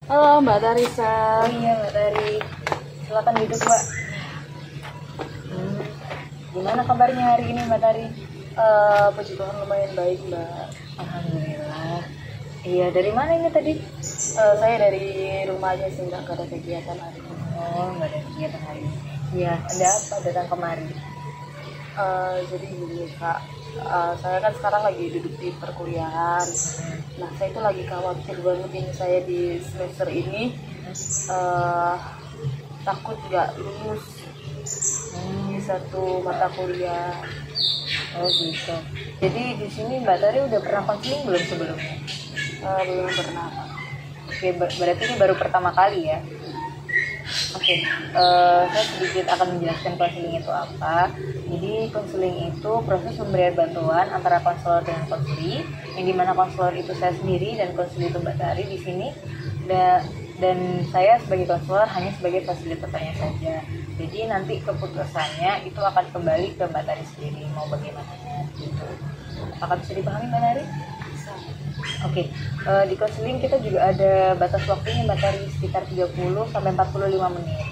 Halo Mbak Tarisa. Oh iya Mbak Tari, silakan duduk Mbak. Gimana kabarnya hari ini Mbak Tari? Puji Tuhan lumayan baik Mbak. Alhamdulillah. Iya, dari mana ini tadi? Saya dari rumah aja sih, nggak ada kegiatan hari ini. Oh, nggak ada kegiatan hari ini. Iya, ada apa datang kemari? Jadi gini Kak, saya kan sekarang lagi duduk di perkuliahan. Nah saya itu lagi khawatir banget ini, saya di semester ini takut nggak lulus di satu mata kuliah. Oh gitu. Jadi di sini Mbak Tari udah pernah konseling belum sebelumnya? Belum pernah Kak. Oke, berarti ini baru pertama kali ya? Oke, saya sedikit akan menjelaskan konseling itu apa. Jadi konseling itu proses pemberian bantuan antara konselor dengan konseli, yang dimana konselor itu saya sendiri dan konseli itu Mbak Tari di sini. Dan saya sebagai konselor hanya sebagai fasilitatornya saja. Jadi nanti keputusannya itu akan kembali ke Mbak Tari sendiri mau bagaimananya gitu. Apakah bisa dipahami Mbak Tari? Oke, di konseling kita juga ada batas waktunya Mbak Tari, sekitar 30 sampai 45 menit.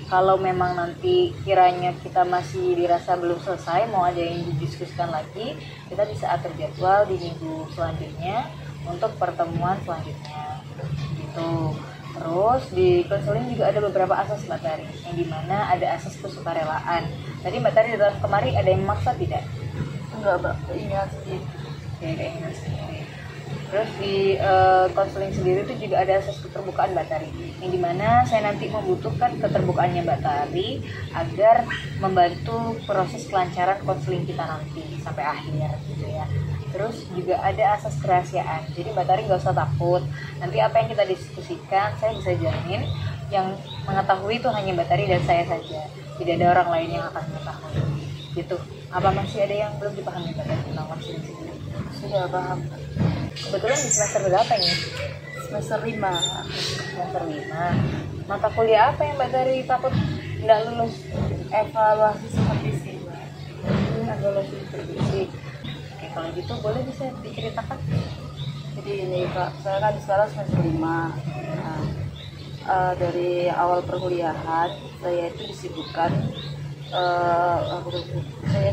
Kalau memang nanti kiranya kita masih dirasa belum selesai, mau ada yang didiskusikan lagi, kita bisa atur jadwal di minggu selanjutnya untuk pertemuan selanjutnya. Gitu. Terus di konseling juga ada beberapa asas Mbak Tari, yang dimana ada asas kesukarelaan. Tadi Mbak Tari datang kemari ada yang memaksa tidak? Enggak Mbak, keinginan sendiri. Ya, keinginan sendiri. Terus di konseling sendiri itu juga ada asas keterbukaan Mbak Tari, yang dimana saya nanti membutuhkan keterbukaannya Mbak Tari agar membantu proses kelancaran konseling kita nanti sampai akhir gitu ya. Terus juga ada asas kerahasiaan, jadi Mbak Tari nggak usah takut, nanti apa yang kita diskusikan saya bisa jamin yang mengetahui itu hanya Mbak Tari dan saya saja, tidak ada orang lain yang akan mengetahui gitu. Apa masih ada yang belum dipahami Mbak Tari tentang konseling sendiri? Sudah paham. Kebetulan di semester berapa ini? Semester 5. Semester 5. Mata kuliah apa yang Mbak Tari takut nggak lulus? Evaluasi supervisi Mbak. Evaluasi supervisi. Oke, kalau gitu boleh bisa diceritakan? Jadi ini Kak, saya kan sekarang semester 5. Nah, dari awal perkuliahan saya itu disibukkan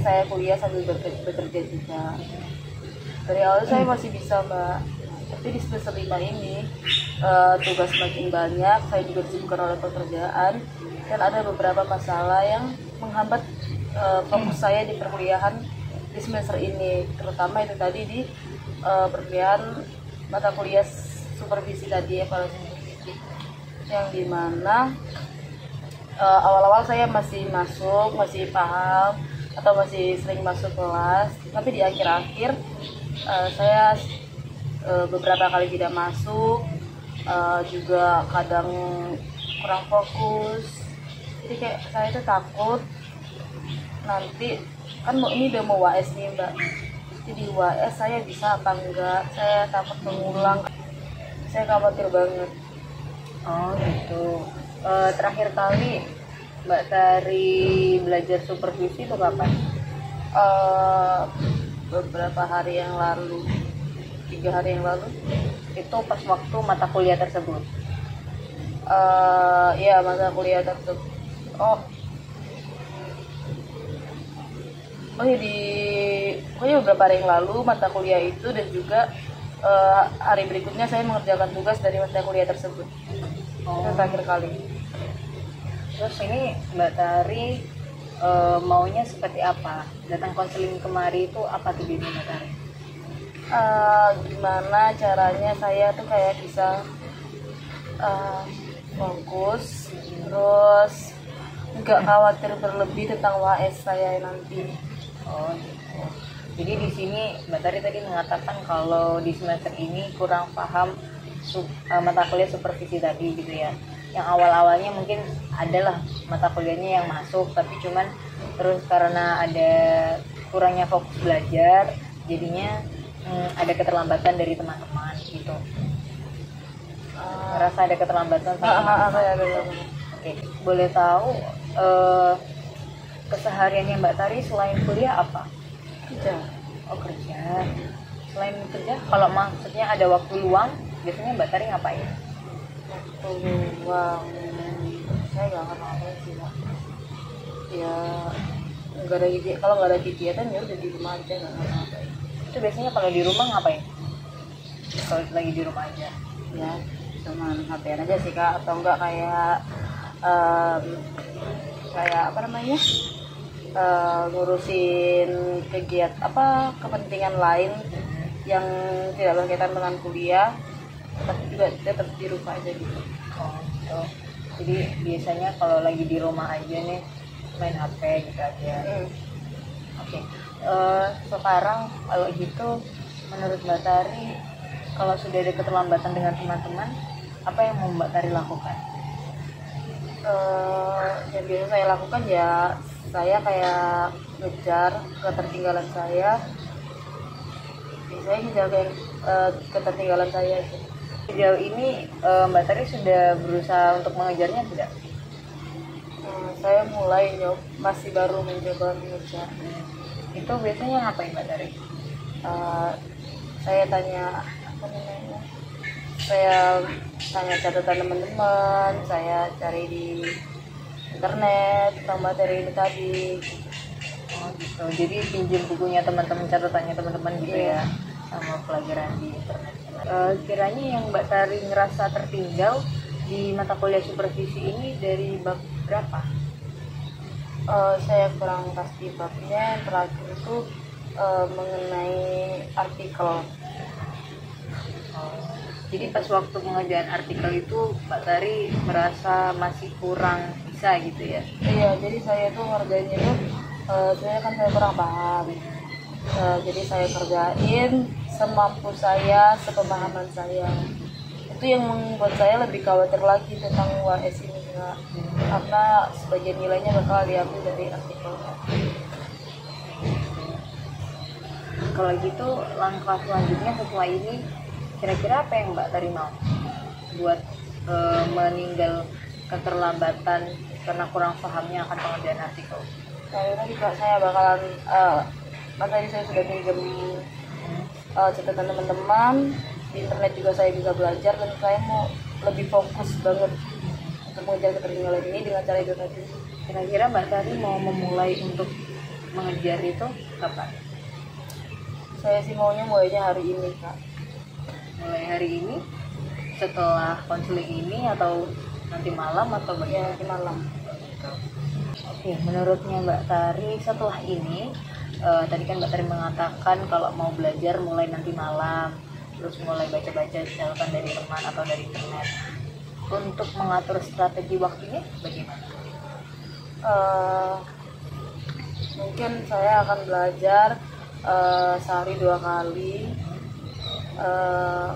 saya kuliah sambil bekerja juga. Dari awal saya masih bisa Mbak, tapi di semester 5 ini tugas makin banyak, saya juga disibukkan oleh pekerjaan, dan ada beberapa masalah yang menghambat fokus saya di perkuliahan di semester ini, terutama itu tadi di perkuliahan mata kuliah supervisi tadi, evaluasi supervisi, yang dimana awal-awal saya masih paham atau masih sering masuk kelas, tapi di akhir-akhir saya beberapa kali tidak masuk, juga kadang kurang fokus. Jadi kayak saya itu takut nanti kan ini udah mau UAS nih Mbak, jadi di UAS saya bisa apa enggak, saya takut mengulang, saya khawatir banget. Oh gitu. Terakhir kali Mbak Tari belajar supervisi itu kapan? Beberapa hari yang lalu, 3 hari yang lalu. Itu pas waktu mata kuliah tersebut? Ya mata kuliah tersebut. Oh ya, pokoknya beberapa hari yang lalu mata kuliah itu, dan juga hari berikutnya saya mengerjakan tugas dari mata kuliah tersebut. Itu terakhir kali. Terus ini Mbak Tari maunya seperti apa? Datang konseling kemari itu apa tujuannya Mbak Tari? Gimana caranya saya tuh kayak bisa fokus, terus nggak khawatir berlebih tentang UAS saya nanti. Oh gitu. Jadi di sini Mbak Tari tadi mengatakan kalau di semester ini kurang paham mata kuliah supervisi tadi gitu ya. Yang awal-awalnya mungkin adalah mata kuliahnya yang masuk, tapi cuman terus karena ada kurangnya fokus belajar, jadinya ada keterlambatan dari teman-teman gitu. Merasa ada keterlambatan sama teman-teman. Oke, boleh tahu kesehariannya Mbak Tari selain kuliah apa? Kerja. Oh kerja. Selain kerja, kalau maksudnya ada waktu luang, biasanya Mbak Tari ngapain? Peluang saya nggak akan ngapain sih Kak. Ya nggak ada kegiatan, kalau nggak ada kegiatan ya udah di rumah aja nggak ngapain. Itu biasanya kalau di rumah ngapain? Kalau lagi di rumah aja. Ya cuman HP-an aja sih Kak, atau enggak kayak em, kayak apa namanya, ngurusin kegiatan apa kepentingan lain yang tidak berkaitan dengan kuliah, tapi juga tetap di rumah aja gitu. Oh, gitu. Jadi biasanya kalau lagi di rumah aja nih main HP gitu aja. Oke. Sekarang kalau gitu menurut Mbak Tari, kalau sudah ada keterlambatan dengan teman-teman, apa yang mau Mbak Tari lakukan? Yang biasa saya lakukan ya saya kayak ngejar ketertinggalan saya, biasanya ngejar ketertinggalan saya itu. Sejauh ini Mbak Tari sudah berusaha untuk mengejarnya tidak? Saya mulai masih baru mencoba mengejar. Itu biasanya ngapain Mbak Tari? Saya tanya apa namanya, saya tanya catatan teman-teman, saya cari di internet tentang materi ini tadi. Oh gitu. Jadi pinjam bukunya teman-teman, catatannya teman-teman gitu ya, sama pelajaran di internet. Kiranya yang Mbak Tari ngerasa tertinggal di mata kuliah supervisi ini dari bab berapa? Saya kurang pasti babnya. Yang terakhir itu mengenai artikel. Jadi pas waktu pengerjaan artikel itu Mbak Tari merasa masih kurang bisa gitu ya? Iya, jadi saya tuh ngerjainnya tuh sebenarnya kan saya kurang paham. Jadi saya kerjain semampu saya, sepemahaman saya. Itu yang membuat saya lebih khawatir lagi tentang UAS ini Kak. Karena sebagian nilainya bakal diambil dari artikel. Kalau gitu langkah selanjutnya setelah ini kira-kira apa yang Mbak Tari mau buat meninggal keterlambatan karena kurang pahamnya akan pengerjaan artikel? Saya juga saya bakalan kan tadi saya sudah pinjam catatan teman-teman di internet, juga saya bisa belajar, dan saya mau lebih fokus banget untuk mengejar ketertinggalan ini dengan cara itu tadi. Kira-kira Mbak Tari mau memulai untuk mengejar itu kapan? Saya sih maunya mulainya hari ini Kak. Mulai hari ini setelah konseling ini atau nanti malam atau Ya bagaimana? nanti malam. Oke, menurutnya Mbak Tari setelah ini tadi kan Mbak Tari mengatakan kalau mau belajar mulai nanti malam, terus mulai baca-baca catatan dari teman atau dari internet. Untuk mengatur strategi waktunya bagaimana? Mungkin saya akan belajar sehari 2 kali.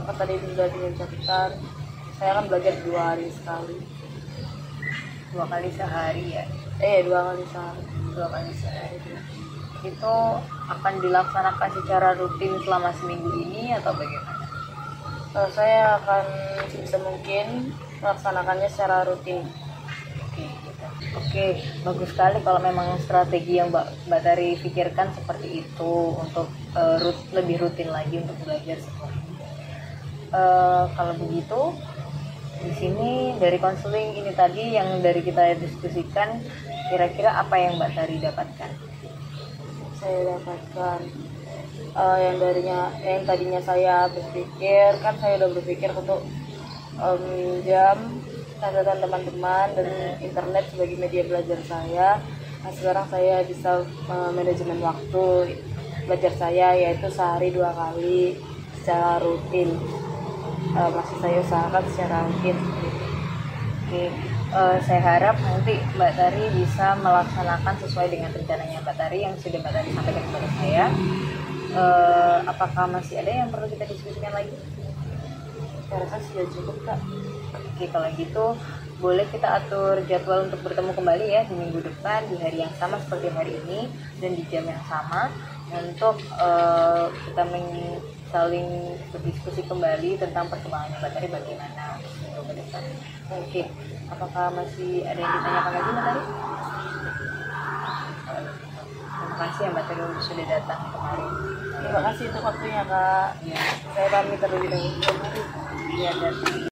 Kan tadi sudah dengan catatan, saya akan belajar 2 hari sekali. 2 kali sehari ya? 2 kali sehari. 2 kali sehari. Itu akan dilaksanakan secara rutin selama seminggu ini atau bagaimana? Saya akan sebisa mungkin melaksanakannya secara rutin. Oke, gitu. Oke, bagus sekali kalau memang strategi yang Mbak Tari pikirkan seperti itu untuk lebih rutin lagi untuk belajar sekolah. Kalau begitu, di sini dari konseling ini tadi yang dari kita diskusikan, kira-kira apa yang Mbak Tari dapatkan? Saya dapatkan yang tadinya saya berpikir, kan saya udah berpikir untuk jam catatan teman-teman dan internet sebagai media belajar saya. Nah sekarang saya bisa manajemen waktu belajar saya, yaitu sehari 2 kali secara rutin. Masih saya usahakan secara rutin. Oke, saya harap nanti Mbak Tari bisa melaksanakan sesuai dengan rencananya Mbak Tari yang sudah Mbak Tari sampaikan kepada saya. Apakah masih ada yang perlu kita diskusikan lagi? Saya rasa sudah cukup Kak. Oke, kalau gitu boleh kita atur jadwal untuk bertemu kembali ya di minggu depan di hari yang sama seperti hari ini dan di jam yang sama untuk kita saling berdiskusi kembali tentang perkembangan Mbak Tari bagaimana minggu ke depan. Oke, apakah masih ada yang ditanyakan lagi Mbak Tari? Terima kasih ya Mbak Tari sudah datang kemarin. Terima kasih untuk waktunya Kak. Ya, Saya pamit terlebih dahulu. ya, dan